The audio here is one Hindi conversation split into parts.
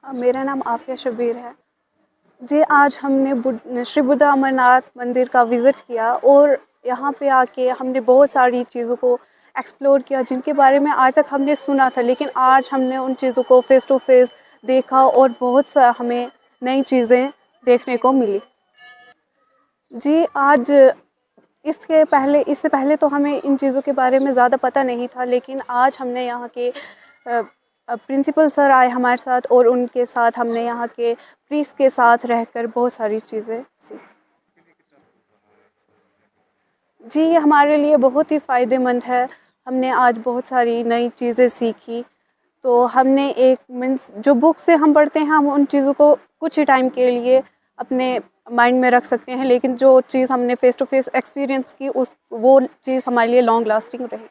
मेरा नाम आफिया शबीर है जी। आज हमने श्री बुद्धा अमरनाथ मंदिर का विज़िट किया और यहाँ पे आके हमने बहुत सारी चीज़ों को एक्सप्लोर किया जिनके बारे में आज तक हमने सुना था, लेकिन आज हमने उन चीज़ों को फ़ेस टू फेस देखा और बहुत सा हमें नई चीज़ें देखने को मिली जी। आज इससे पहले तो हमें इन चीज़ों के बारे में ज़्यादा पता नहीं था, लेकिन आज हमने यहाँ के प्रिंसिपल सर आए हमारे साथ और उनके साथ हमने यहाँ के प्रीस्ट के साथ रहकर बहुत सारी चीज़ें सीखी जी। ये हमारे लिए बहुत ही फ़ायदेमंद है। हमने आज बहुत सारी नई चीज़ें सीखी। तो हमने एक मीन्स जो बुक से हम पढ़ते हैं, हम उन चीज़ों को कुछ ही टाइम के लिए अपने माइंड में रख सकते हैं, लेकिन जो चीज़ हमने फ़ेस टू फेस एक्सपीरियंस की वो चीज़ हमारे लिए लॉन्ग लास्टिंग रही।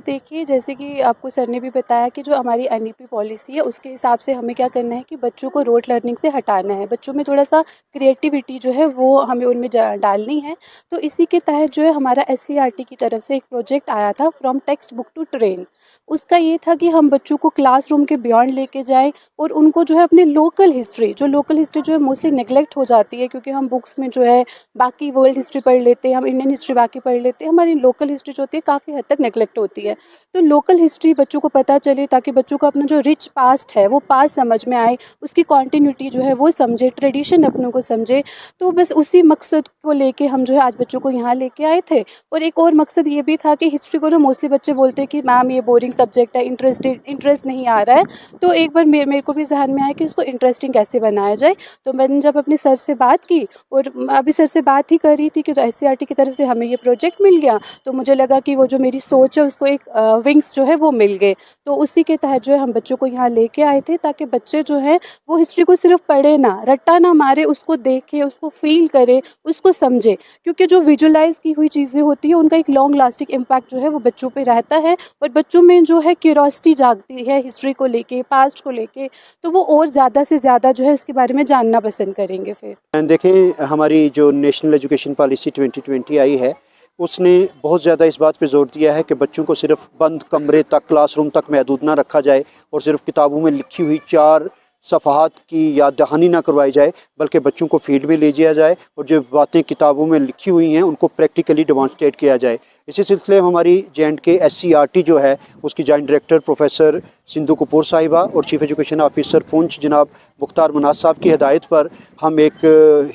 देखिए, जैसे कि आपको सर ने भी बताया कि जो हमारी एनईपी पॉलिसी है उसके हिसाब से हमें क्या करना है कि बच्चों को रोte लर्निंग से हटाना है। बच्चों में थोड़ा सा क्रिएटिविटी जो है वो हमें उनमें डालनी है। तो इसी के तहत जो है हमारा एससीईआरटी की तरफ से एक प्रोजेक्ट आया था, from textbook to train. उसका ये था कि हम बच्चों को क्लासरूम के बियॉन्ड लेके जाएं और उनको जो है अपनी लोकल हिस्ट्री जो है मोस्टली नेग्लेक्ट हो जाती है, क्योंकि हम बुक्स में जो है बाकी वर्ल्ड हिस्ट्री पढ़ लेते हैं, हम इंडियन हिस्ट्री बाकी पढ़ लेते हैं, हमारी लोकल हिस्ट्री जो होती है काफ़ी हद तक नेग्लेक्ट होती है। तो लोकल हिस्ट्री बच्चों को पता चले ताकि बच्चों को अपना जो रिच पास्ट है वो पास्ट समझ में आए, उसकी कॉन्टीन्यूटी जो है वो समझे, ट्रेडिशन अपनों को समझे। तो बस उसी मकसद को लेके हम जो है आज बच्चों को यहाँ लेके आए थे। और एक और मकसद ये भी था कि हिस्ट्री को ना मोस्टली बच्चे बोलते हैं कि मैम ये बोरिंग सब्जेक्ट है, इंटरेस्ट नहीं आ रहा है। तो एक बार मेरे को भी जहन में आया कि उसको इंटरेस्टिंग कैसे बनाया जाए। तो मैंने जब अपने सर से बात की, और अभी सर से बात ही कर रही थी कि तो एससीईआरटी की तरफ से हमें ये प्रोजेक्ट मिल गया, तो मुझे लगा कि वो जो मेरी सोच है उसको एक विंग्स जो है वो मिल गए। तो उसी के तहत जो है हम बच्चों को यहाँ लेके आए थे, ताकि बच्चे जो हैं वो हिस्ट्री को सिर्फ पढ़े ना, रट्टा ना मारे, उसको देखे, उसको फील करे, उसको समझे। क्योंकि जो विजुलाइज की हुई चीज़ें होती है उनका एक लॉन्ग लास्टिंग इम्पैक्ट जो है वो बच्चों पे रहता है, और बच्चों में जो है क्यूरोसिटी जागती है हिस्ट्री को लेके, पास्ट को लेके, तो वो और ज़्यादा से ज़्यादा जो है इसके बारे में जानना पसंद करेंगे। फिर देखें, हमारी जो नेशनल एजुकेशन पॉलिसी 2020 आई है उसने बहुत ज़्यादा इस बात पे जोर दिया है कि बच्चों को सिर्फ बंद कमरे तक, क्लासरूम तक महदूद ना रखा जाए और सिर्फ किताबों में लिखी हुई 4 सफ़हात की याद दहानी ना करवाई जाए, बल्कि बच्चों को फील्ड में ले जाया जाए और जो बातें किताबों में लिखी हुई हैं उनको प्रैक्टिकली डेमॉन्स्ट्रेट किया जाए। इसी सिलसिले में हमारी J&K एससीईआरटी जो है उसकी joint director professor Sindhu Kapoor साहिबा और चीफ एजुकेशन ऑफिसर पुंछ जनाब मुख्तार मनाज साहब की हिदायत पर हम एक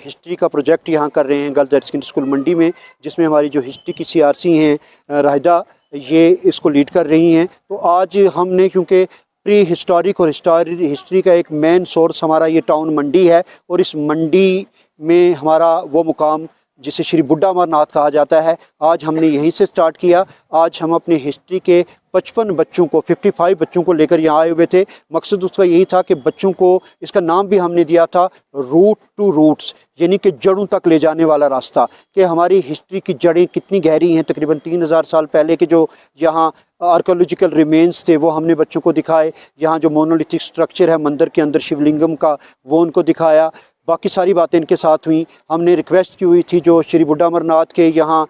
हिस्ट्री का प्रोजेक्ट यहाँ कर रहे हैं गर्ल्स हायर सेकेंडरी स्कूल मंडी में, जिसमें हमारी जो हिस्ट्री की CRC हैं राहिदा, ये इसको लीड कर रही हैं। तो आज हमने, क्योंकि प्री हिस्टोरिक और हिस्ट्री का एक मेन सोर्स हमारा ये टाउन मंडी है, और इस मंडी में हमारा वो मुकाम जिसे श्री बुड्ढा अमरनाथ कहा जाता है, आज हमने यहीं से स्टार्ट किया। आज हम अपने हिस्ट्री के 55 बच्चों को, 55 बच्चों को लेकर यहाँ आए हुए थे। मकसद उसका यही था कि बच्चों को, इसका नाम भी हमने दिया था रूट टू रूट्स, यानी कि जड़ों तक ले जाने वाला रास्ता, कि हमारी हिस्ट्री की जड़ें कितनी गहरी हैं। तकरीबन 3000 साल पहले के जो यहाँ आर्कोलॉजिकल रिमेन्स थे वो हमने बच्चों को दिखाए। यहाँ जो मोनोलिथिक स्ट्रक्चर है मंदिर के अंदर शिवलिंगम का, वो उनको दिखाया। बाकी सारी बातें इनके साथ हुई। हमने रिक्वेस्ट की हुई थी जो श्री बुड्ढा अमरनाथ के यहाँ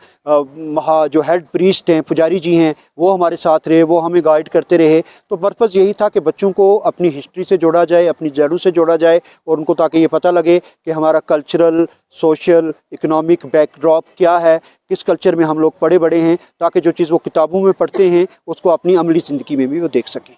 जो हेड प्रीस्ट हैं, पुजारी जी हैं, वो हमारे साथ रहे, वो हमें गाइड करते रहे। तो पर्पज़ यही था कि बच्चों को अपनी हिस्ट्री से जोड़ा जाए, अपनी जड़ों से जोड़ा जाए, और उनको ताकि ये पता लगे कि हमारा कल्चरल, सोशल, इकोनॉमिक बैकड्रॉप क्या है, किस कल्चर में हम लोग पढ़े बड़े हैं, ताकि जो चीज़ वो किताबों में पढ़ते हैं उसको अपनी अमली ज़िंदगी में भी वो देख सकें।